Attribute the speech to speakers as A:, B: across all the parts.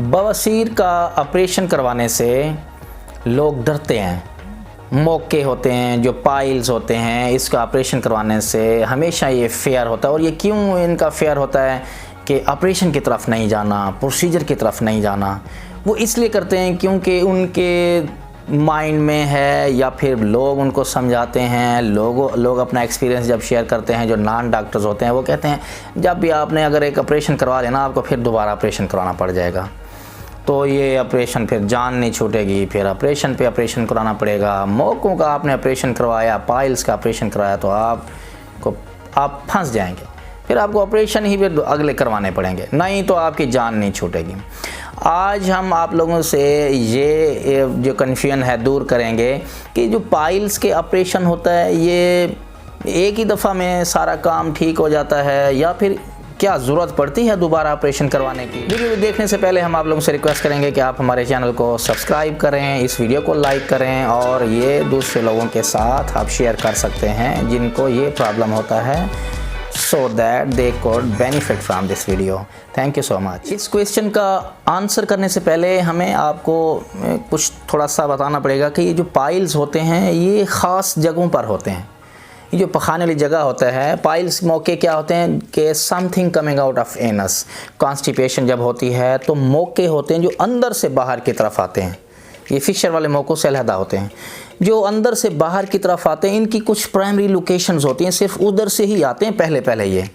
A: बवासीर का ऑपरेशन करवाने से लोग डरते हैं। मौके होते हैं जो पाइल्स होते हैं, इसका ऑपरेशन करवाने से हमेशा ये फेयर होता है। और ये क्यों इनका फेयर होता है कि ऑपरेशन की तरफ नहीं जाना, प्रोसीजर की तरफ नहीं जाना, वो इसलिए करते हैं क्योंकि उनके माइंड में है या फिर लोग उनको समझाते हैं। लोग अपना एक्सपीरियंस जब शेयर करते हैं, जो नॉन डॉक्टर्स होते हैं वो कहते हैं जब भी आपने अगर एक ऑपरेशन करवा लेना आपको फिर दोबारा ऑपरेशन करवाना पड़ जाएगा, तो ये ऑपरेशन फिर जान नहीं छूटेगी, फिर ऑपरेशन पे ऑपरेशन कराना पड़ेगा। मौकों का आपने ऑपरेशन करवाया, पाइल्स का ऑपरेशन करवाया तो आप फंस जाएंगे, फिर आपको ऑपरेशन ही फिर अगले करवाने पड़ेंगे, नहीं तो आपकी जान नहीं छूटेगी। आज हम आप लोगों से ये जो कन्फ्यूजन है दूर करेंगे कि जो पाइल्स के ऑपरेशन होता है ये एक ही दफ़ा में सारा काम ठीक हो जाता है या फिर क्या ज़रूरत पड़ती है दोबारा ऑपरेशन करवाने की। वीडियो देखने से पहले हम आप लोगों से रिक्वेस्ट करेंगे कि आप हमारे चैनल को सब्सक्राइब करें, इस वीडियो को लाइक करें और ये दूसरे लोगों के साथ आप शेयर कर सकते हैं जिनको ये प्रॉब्लम होता है, so that they could benefit from this video. Thank you so much. इस क्वेश्चन का आंसर करने से पहले हमें आपको कुछ थोड़ा सा बताना पड़ेगा कि ये जो पाइल्स होते हैं ये ख़ास जगहों पर होते हैं। ये जो पखाने वाली जगह होता है, पाइल्स मौके क्या होते हैं कि something coming out of anus, constipation जब होती है तो मौके होते हैं जो अंदर से बाहर की तरफ आते हैं। ये फिशर वाले मौकों से अलहदा होते हैं जो अंदर से बाहर की तरफ आते हैं। इनकी कुछ प्राइमरी लोकेशंस होती हैं, सिर्फ उधर से ही आते हैं पहले ये।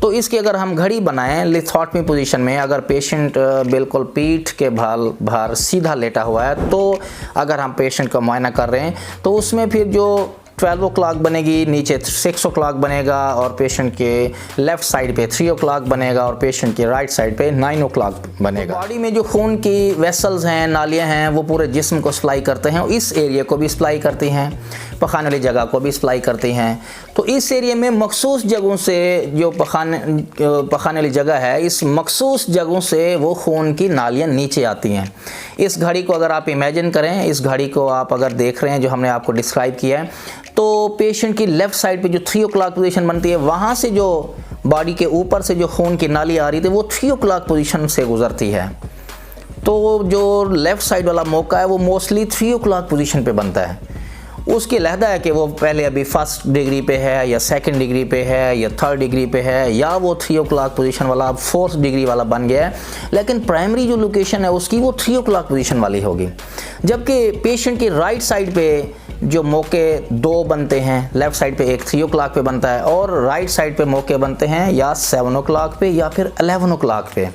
A: तो इसकी अगर हम घड़ी बनाएं लिथोटमी पोजीशन में, अगर पेशेंट बिल्कुल पीठ के बाहर सीधा लेटा हुआ है, तो अगर हम पेशेंट का मुआयना कर रहे हैं तो उसमें फिर जो 12 o'clock बनेगी, नीचे 6 o'clock बनेगा और पेशेंट के लेफ़्ट साइड पे 3 o'clock बनेगा और पेशेंट के राइट साइड पे 9 o'clock बनेगा। बॉडी में जो खून की वेसल्स हैं, नालियाँ हैं, वो पूरे जिस्म को सप्लाई करते हैं, इस एरिया को भी सप्लाई करती हैं, पखाने वाली जगह को भी सप्लाई करती हैं। तो इस एरिया में मखसूस जगहों से जो पखाने वाली जगह है, इस मखसूस जगहों से वो खून की नालियाँ नीचे आती हैं। इस घड़ी को अगर आप इमेजिन करें, इस घड़ी को आप अगर देख रहे हैं जो हमने आपको डिस्क्राइब किया है, तो पेशेंट की लेफ़्ट साइड पे जो 3 o'clock पोजीशन बनती है, वहाँ से जो बॉडी के ऊपर से जो खून की नाली आ रही थी वो 3 o'clock पोजीशन से गुजरती है। तो जो लेफ़्ट साइड वाला मौका है वो मोस्टली 3 o'clock पोजीशन पे बनता है। उसकी अलहदा है कि वो पहले अभी 1st डिग्री पे है या 2nd डिग्री पे है या 3rd डिग्री पे है, या वो 3 o'clock पोजीशन वाला अब 4th डिग्री वाला बन गया है, लेकिन प्राइमरी जो लोकेशन है उसकी वो 3 o'clock पोजीशन वाली होगी। जबकि पेशेंट की राइट साइड पे जो मौके 2 बनते हैं, लेफ़्ट साइड पे एक 3 o'clock पे बनता है और राइट साइड पे मौके बनते हैं या 7 o'clock पे या फिर 11 o'clock पे।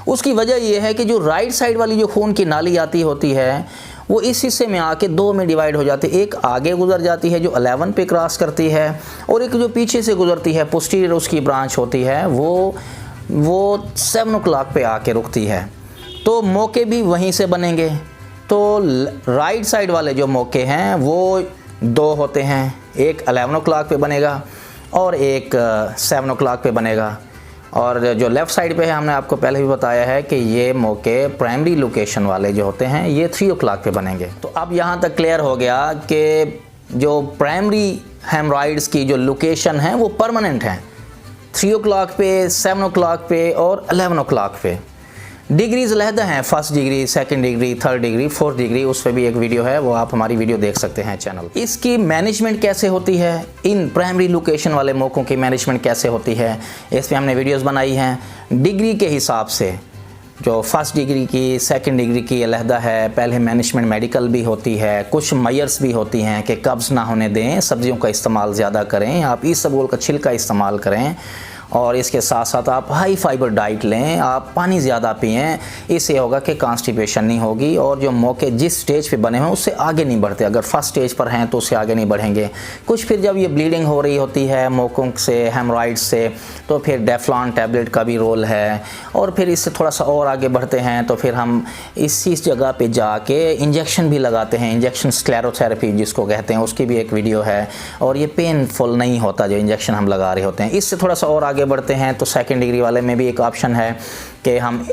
A: उसकी वजह यह है कि जो राइट साइड वाली जो खून की नाली आती होती है वो इस हिस्से में आके 2 में डिवाइड हो जाती है। एक आगे गुजर जाती है जो 11 पे क्रॉस करती है, और एक जो पीछे से गुजरती है, पोस्टीरियर उसकी ब्रांच होती है, वो 7 o'clock पे आके रुकती है। तो मौके भी वहीं से बनेंगे। तो राइट साइड वाले जो मौके हैं वो 2 होते हैं, एक 11 o'clock पे बनेगा और एक 7 o'clock पे बनेगा। और जो लेफ़्ट साइड पे है, हमने आपको पहले भी बताया है कि ये मौके प्राइमरी लोकेशन वाले जो होते हैं ये 3 o'clock पे बनेंगे। तो अब यहाँ तक क्लियर हो गया कि जो प्राइमरी हेमरॉइड्स की जो लोकेशन है वो परमानेंट हैं, 3 o'clock पे, 7 o'clock पे और 11 o'clock पे। डिग्रीज अलहदा हैं, 1st degree, 2nd degree, 3rd degree, 4th degree, उस पर भी एक वीडियो है, वो आप हमारी वीडियो देख सकते हैं चैनल। इसकी मैनेजमेंट कैसे होती है, इन प्राइमरी लोकेशन वाले मौकों की मैनेजमेंट कैसे होती है, इस पर हमने वीडियोस बनाई हैं डिग्री के हिसाब से। जो 1st डिग्री की, 2nd डिग्री की अलहदा है, पहले मैनेजमेंट मेडिकल भी होती है, कुछ मयर्स भी होती हैं कि कब्ज़ ना होने दें, सब्जियों का इस्तेमाल ज़्यादा करें, आप इसबगोल का छिलका इस्तेमाल करें, और इसके साथ साथ आप हाई फाइबर डाइट लें, आप पानी ज़्यादा पिएं, इससे होगा कि कॉन्स्टिपेशन नहीं होगी और जो मौके जिस स्टेज पे बने हुए उससे आगे नहीं बढ़ते। अगर 1st स्टेज पर हैं तो उससे आगे नहीं बढ़ेंगे। कुछ फिर जब ये ब्लीडिंग हो रही होती है मौकों से, हेमरॉइड्स से, तो फिर डेफ्लॉन टैबलेट का भी रोल है। और फिर इससे थोड़ा सा और आगे बढ़ते हैं तो फिर हम इसी जगह पे जाके इंजेक्शन भी लगाते हैं, इंजेक्शन स्क्लेरोथेरेपी जिसको कहते हैं, उसकी भी एक वीडियो है। और ये पेनफुल नहीं होता जो इंजेक्शन हम लगा रहे होते हैं। इससे थोड़ा सा और आगे बढ़ते हैं तो 2nd डिग्री वाले में भी एक ऑप्शन है कि हम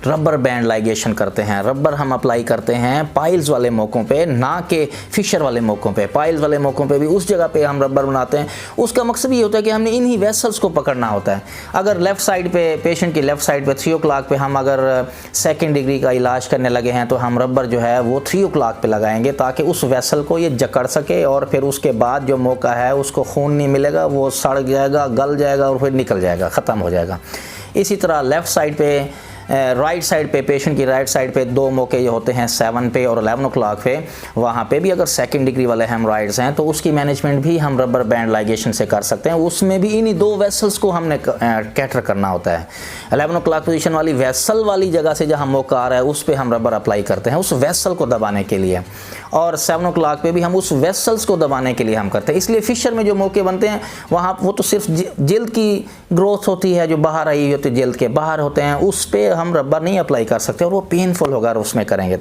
A: रबर बैंड लाइगेशन करते हैं, रबर हम अप्लाई करते हैं पाइल्स वाले मौक़ों पे, ना कि फिशर वाले मौक़ों पे। पाइल्स वाले मौक़ों पे भी उस जगह पे हम रबर बनाते हैं। उसका मकसद ये होता है कि हमने इन्हीं वेसल्स को पकड़ना होता है। अगर लेफ़्ट साइड पे पेशेंट की लेफ़्ट साइड पे 3 o'clock पे हम अगर सेकेंड डिग्री का इलाज करने लगे हैं तो हम रबर जो है वो 3 o'clock पे लगाएंगे ताकि उस वेसल को ये जकड़ सके और फिर उसके बाद जो मौका है उसको खून नहीं मिलेगा, वो सड़ जाएगा, गल जाएगा और फिर निकल जाएगा, ख़त्म हो जाएगा। इसी तरह लेफ़्ट साइड पे राइट साइड पे पेशेंट की राइट साइड पे 2 मौके ये होते हैं 7 पे और 11 o'clock पे। वहाँ पे भी अगर सेकंड डिग्री वाले हेमराइड्स हैं तो उसकी मैनेजमेंट भी हम रबर बैंड लाइगेशन से कर सकते हैं। उसमें भी इन्हीं 2 वेसल्स को हमने कैटर करना होता है। 11 o'clock पोजीशन वाली वेसल वाली जगह से जहाँ मौका आ रहा है उस पर हम रबर अप्लाई करते हैं उस वेसल को दबाने के लिए, और 7 o'clock पे भी हम उस वेसल्स को दबाने के लिए हम करते हैं। इसलिए फिशर में जो मौके बनते हैं वहाँ वो तो सिर्फ जिल्द की ग्रोथ होती है, जो बाहर आई होती है जिल्द के बाहर होते हैं, उस पर हम रबर नहीं अप्लाई कर सकते और वो पेनफुल होगा उसमें करेंगे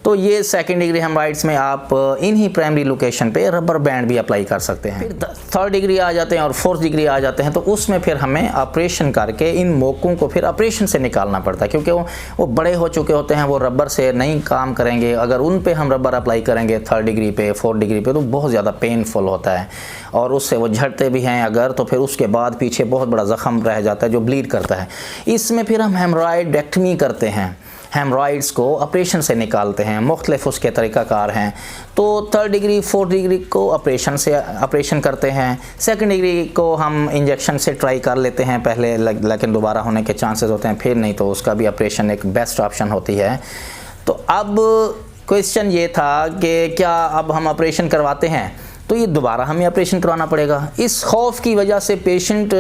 A: तो ये सेकंड डिग्री हेमराइड्स में आप इन्हीं प्राइमरी लोकेशन पे रबर बैंड भी अप्लाई कर सकते हैं। फिर 3rd डिग्री आ जाते हैं और 4th डिग्री आ जाते हैं तो उसमें फिर हमें ऑपरेशन करके इन मौकों को फिर ऑपरेशन से निकालना पड़ता है, क्योंकि वो बड़े हो चुके होते हैं, वो रबर से नहीं काम करेंगे। अगर उन पे हम रबर अप्लाई करेंगे 3rd डिग्री पे 4th डिग्री पे तो बहुत ज़्यादा पेनफुल होता है और उससे वो झड़ते भी हैं अगर, तो फिर उसके बाद पीछे बहुत बड़ा ज़ख्म रह जाता है जो ब्लीड करता है। इसमें फिर हम हेमराइडेक्टमी करते हैं, हेमराइड्स को ऑपरेशन से निकालते हैं। मुख्तलिफ उसके तरीक़ाकार हैं। तो 3rd डिग्री 4th डिग्री को ऑपरेशन करते हैं, 2nd डिग्री को हम इंजेक्शन से ट्राई कर लेते हैं पहले, लेकिन दोबारा होने के चांसेस होते हैं, फिर नहीं तो उसका भी ऑपरेशन एक बेस्ट ऑप्शन होती है। तो अब क्वेश्चन ये था कि क्या अब हम ऑपरेशन करवाते हैं तो ये दोबारा हमें ऑपरेशन करवाना पड़ेगा। इस खौफ की वजह से पेशेंट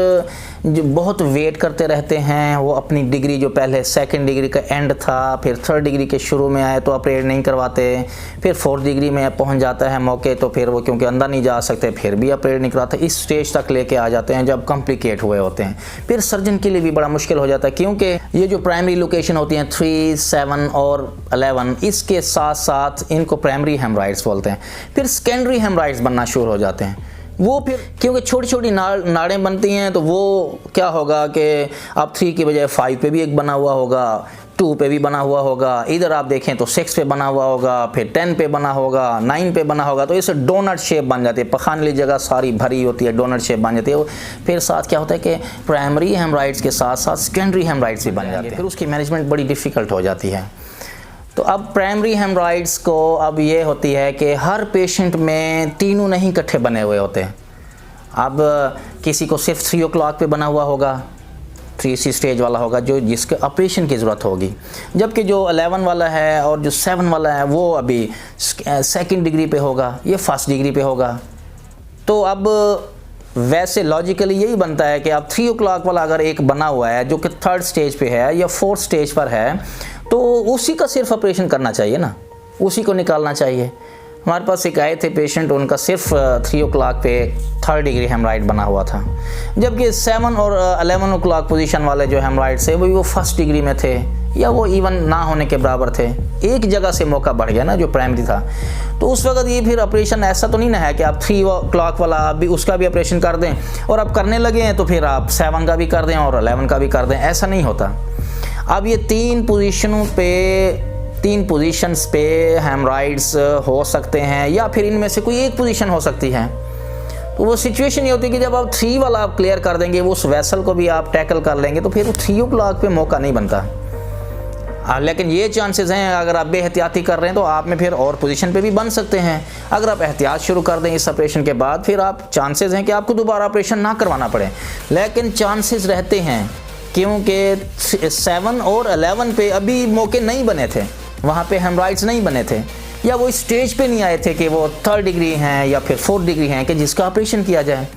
A: जो बहुत वेट करते रहते हैं, वो अपनी डिग्री जो पहले 2nd डिग्री का एंड था फिर 3rd डिग्री के शुरू में आए तो ऑपरेट नहीं करवाते, फिर 4th डिग्री में पहुंच जाता है मौके तो फिर वो क्योंकि अंदर नहीं जा सकते फिर भी ऑपरेट नहीं करवाते। इस स्टेज तक लेके आ जाते हैं जब कॉम्प्लिकेट हुए होते हैं। फिर सर्जन के लिए भी बड़ा मुश्किल हो जाता है, क्योंकि ये जो प्राइमरी लोकेशन होती हैं 3, 7 और 11, इसके साथ साथ इनको प्राइमरी हेमराइड्स बोलते हैं। फिर सेकेंडरी हेमराइड्स बनना शुरू हो जाते हैं। वो फिर क्योंकि छोटी छोटी नाड़ें बनती हैं तो वो क्या होगा कि अब 3 की बजाय 5 पे भी एक बना हुआ होगा, 2 पे भी बना हुआ होगा, इधर आप देखें तो 6 पे बना हुआ होगा, फिर 10 पे बना होगा, 9 पे बना होगा। तो इसे डोनट शेप बन जाती है, पखाने वाली जगह सारी भरी होती है, डोनट शेप बन जाती है। फिर साथ क्या होता है कि प्राइमरी हेमराइड्स के साथ साथ सेकेंडरी हेमराइड्स भी बन जाते हैं, फिर उसकी मैनेजमेंट बड़ी डिफ़िकल्ट हो जाती है। तो अब प्राइमरी हेमराइड्स को अब ये होती है कि हर पेशेंट में तीनों नहीं इकट्ठे बने हुए होते हैं। अब किसी को सिर्फ 3 o'clock पे बना हुआ होगा, 3C स्टेज वाला होगा जो जिसके ऑपरेशन की ज़रूरत होगी, जबकि जो 11 वाला है और जो 7 वाला है वो अभी 2nd डिग्री पे होगा, ये 1st डिग्री पे होगा। तो अब वैसे लॉजिकली यही बनता है कि अब 3 o'clock वाला अगर एक बना हुआ है जो कि 3rd स्टेज पे है या 4th स्टेज पर है तो उसी का सिर्फ ऑपरेशन करना चाहिए ना, उसी को निकालना चाहिए। हमारे पास एक आए थे पेशेंट, उनका सिर्फ 3 o'clock पे 3rd डिग्री हेमराइड बना हुआ था, जबकि 7 और 11 o'clock पोजीशन वाले जो हेमराइड थे वो 1st डिग्री में थे या वो इवन ना होने के बराबर थे। एक जगह से मौका बढ़ गया ना जो प्राइमरी था। तो उस वक्त ये फिर ऑपरेशन ऐसा तो नहीं ना है कि आप 3 o'clock वाला आप भी उसका भी ऑपरेशन कर दें और आप करने लगे हैं तो फिर आप 7 का भी कर दें और 11 का भी कर दें, ऐसा नहीं होता। अब ये 3 पोजीशंस पे हेमराइड्स हो सकते हैं या फिर इनमें से कोई एक पोजीशन हो सकती है। तो वो सिचुएशन ये होती है कि जब आप 3 वाला आप क्लियर कर देंगे, वो उस वेसल को भी आप टैकल कर लेंगे तो फिर वो 3 o'clock पे मौका नहीं बनता। लेकिन ये चांसेस हैं अगर आप बेहतियाती कर रहे हैं तो आप में फिर और पोजीशन पे भी बन सकते हैं। अगर आप एहतियात शुरू कर दें इस ऑपरेशन के बाद फिर आप चांसेस हैं कि आपको दोबारा ऑपरेशन ना करवाना पड़े, लेकिन चांसेस रहते हैं क्योंकि 7 और 11 पे अभी मौके नहीं बने थे, वहाँ पे हेमराइड्स नहीं बने थे या वो स्टेज पे नहीं आए थे कि वो 3rd डिग्री हैं या फिर 4th डिग्री हैं कि जिसका ऑपरेशन किया जाए।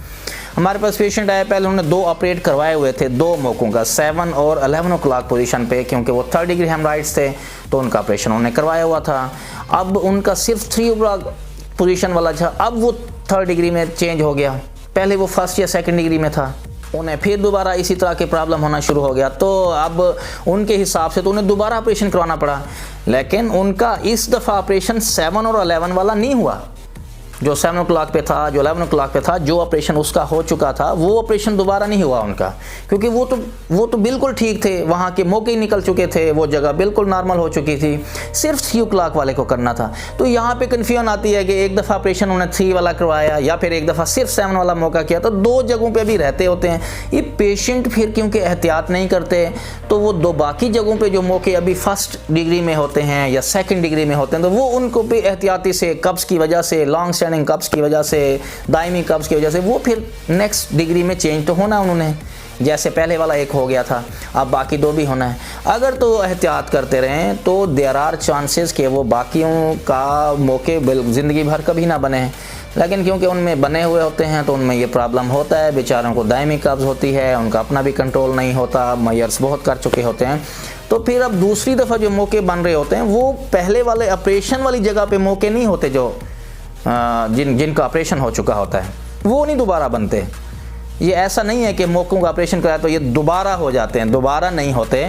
A: हमारे पास पेशेंट आए, पहले उन्होंने 2 ऑपरेट करवाए हुए थे 2 मौकों का, 7 और 11 o'clock पोजीशन पे, क्योंकि वो 3rd डिग्री हेमराइड्स थे तो उनका ऑपरेशन उन्होंने करवाया हुआ था। अब उनका सिर्फ 3 o'clock पोजीशन वाला था, अब वो 3rd डिग्री में चेंज हो गया, पहले वो 1st या 2nd डिग्री में था, उन्हें फिर दोबारा इसी तरह के प्रॉब्लम होना शुरू हो गया। तो अब उनके हिसाब से तो उन्हें दोबारा ऑपरेशन करवाना पड़ा, लेकिन उनका इस दफ़ा ऑपरेशन 7 और 11 वाला नहीं हुआ, जो 7 o'clock पे था, जो 11 o'clock पे था, जो ऑपरेशन उसका हो चुका था वो ऑपरेशन दोबारा नहीं हुआ उनका, क्योंकि वो तो बिल्कुल ठीक थे, वहाँ के मौके ही निकल चुके थे, वो जगह बिल्कुल नॉर्मल हो चुकी थी, सिर्फ 3 o'clock वाले को करना था। तो यहाँ पे कन्फ्यूजन आती है कि एक दफ़ा ऑपरेशन उन्होंने 3 वाला करवाया या फिर एक दफ़ा सिर्फ 7 वाला मौका किया, तो 2 जगहों पे भी रहते होते हैं ये पेशेंट। फिर क्योंकि एहतियात नहीं करते तो वो 2 बाकी जगहों पे जो मौके अभी फर्स्ट डिग्री में होते हैं या सेकंड डिग्री में होते हैं, तो वो उनको भी एहतियाती से कब्ज़ की वजह से, लॉन्ग स्टैंडिंग कब्ज़ की वजह से, दायमी कब्ज़ की वजह से वो फिर नेक्स्ट डिग्री में चेंज तो होना उन्होंने, जैसे पहले वाला एक हो गया था, अब बाकी 2 भी होना है। अगर तो एहतियात करते रहें तो देयर आर चांसेस कि वो बाकियों का मौके ज़िंदगी भर कभी ना बने, लेकिन क्योंकि उनमें बने हुए होते हैं तो उनमें ये प्रॉब्लम होता है, बेचारों को दायमी कब्ज़ होती है, उनका अपना भी कंट्रोल नहीं होता, मयर्स बहुत कर चुके होते हैं। तो फिर अब दूसरी दफ़ा जो मौके बन रहे होते हैं वो पहले वाले ऑपरेशन वाली जगह पे मौके नहीं होते, जो जिनका ऑपरेशन हो चुका होता है वो नहीं दोबारा बनते। ये ऐसा नहीं है कि मौकों का ऑपरेशन कराया तो ये दोबारा हो जाते हैं, दोबारा नहीं होते।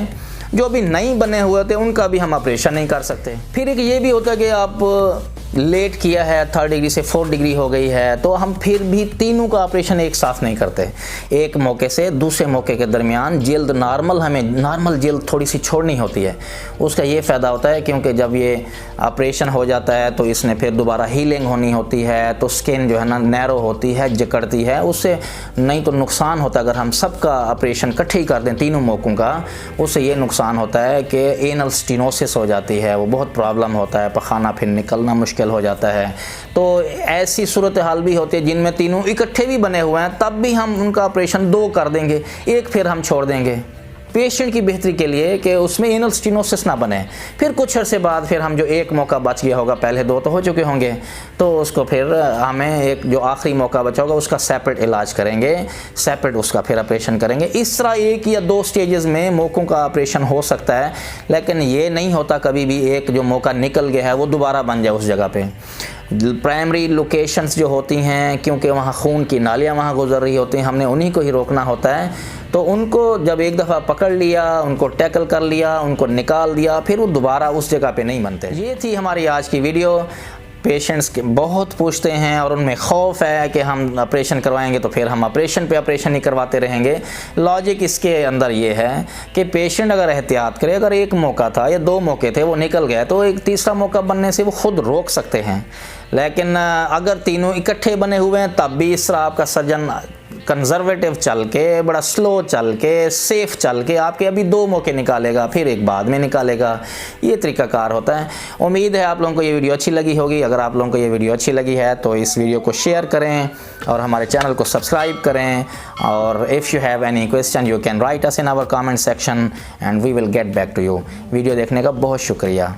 A: जो अभी नहीं बने हुए होते उनका भी हम ऑपरेशन नहीं कर सकते। फिर एक ये भी होता है कि आप लेट किया है, 3rd डिग्री से 4th डिग्री हो गई है, तो हम फिर भी तीनों का ऑपरेशन एक साथ नहीं करते। एक मौके से दूसरे मौके के दरमियान जल्द हमें नॉर्मल जल्द थोड़ी सी छोड़नी होती है। उसका ये फ़ायदा होता है क्योंकि जब ये ऑपरेशन हो जाता है तो इसने फिर दोबारा हीलिंग होनी होती है, तो स्किन जो है ना नैरो होती है, जकड़ती है, उससे नहीं तो नुकसान होता है। अगर हम सबका ऑपरेशन इकट्ठे ही कर दें तीनों मौकों का, उससे ये नुकसान होता है कि एनल स्टेनोसिस हो जाती है, वो बहुत प्रॉब्लम होता है, पखाना फिर निकलना मुश्किल हो जाता है। तो ऐसी सूरत हाल भी होती है जिनमें तीनों इकट्ठे भी बने हुए हैं, तब भी हम उनका ऑपरेशन 2 कर देंगे, एक फिर हम छोड़ देंगे पेशेंट की बेहतरी के लिए कि उसमें एनल स्टेनोसिस ना बने। फिर कुछ अर्से बाद फिर हम जो एक मौका बच गया होगा, पहले 2 तो हो चुके होंगे, तो उसको फिर हमें एक जो आखिरी मौका बचा होगा उसका सेपरेट इलाज करेंगे, सेपरेट उसका फिर ऑपरेशन करेंगे। इस तरह 1 या 2 स्टेजेस में मौकों का ऑपरेशन हो सकता है, लेकिन ये नहीं होता कभी भी एक जो मौका निकल गया है वो दोबारा बन जाए उस जगह पे। प्राइमरी लोकेशंस जो होती हैं, क्योंकि वहाँ खून की नालियाँ वहाँ गुजर रही होती हैं, हमने उन्हीं को ही रोकना होता है। तो उनको जब एक दफ़ा पकड़ लिया, उनको टैकल कर लिया, उनको निकाल दिया, फिर वो दोबारा उस जगह पे नहीं बनते। ये थी हमारी आज की वीडियो। पेशेंट्स के बहुत पूछते हैं और उनमें खौफ है कि हम ऑपरेशन करवाएंगे तो फिर हम ऑपरेशन पे ऑपरेशन ही करवाते रहेंगे। लॉजिक इसके अंदर ये है कि पेशेंट अगर एहतियात करे, अगर एक मौका था या 2 मौके थे वो निकल गया, तो एक तीसरा मौका बनने से वो खुद रोक सकते हैं। लेकिन अगर तीनों इकट्ठे बने हुए हैं तब भी इस तरह आपका सर्जन कंजर्वेटिव चल के, बड़ा स्लो चल के, सेफ चल के आपके अभी 2 मौके निकालेगा, फिर एक बाद में निकालेगा। ये तरीकाकार होता है। उम्मीद है आप लोगों को ये वीडियो अच्छी लगी होगी। अगर आप लोगों को ये वीडियो अच्छी लगी है तो इस वीडियो को शेयर करें और हमारे चैनल को सब्सक्राइब करें। और if you have any question you can write us in our comment section and we will get back to you. Video देखने का बहुत शुक्रिया।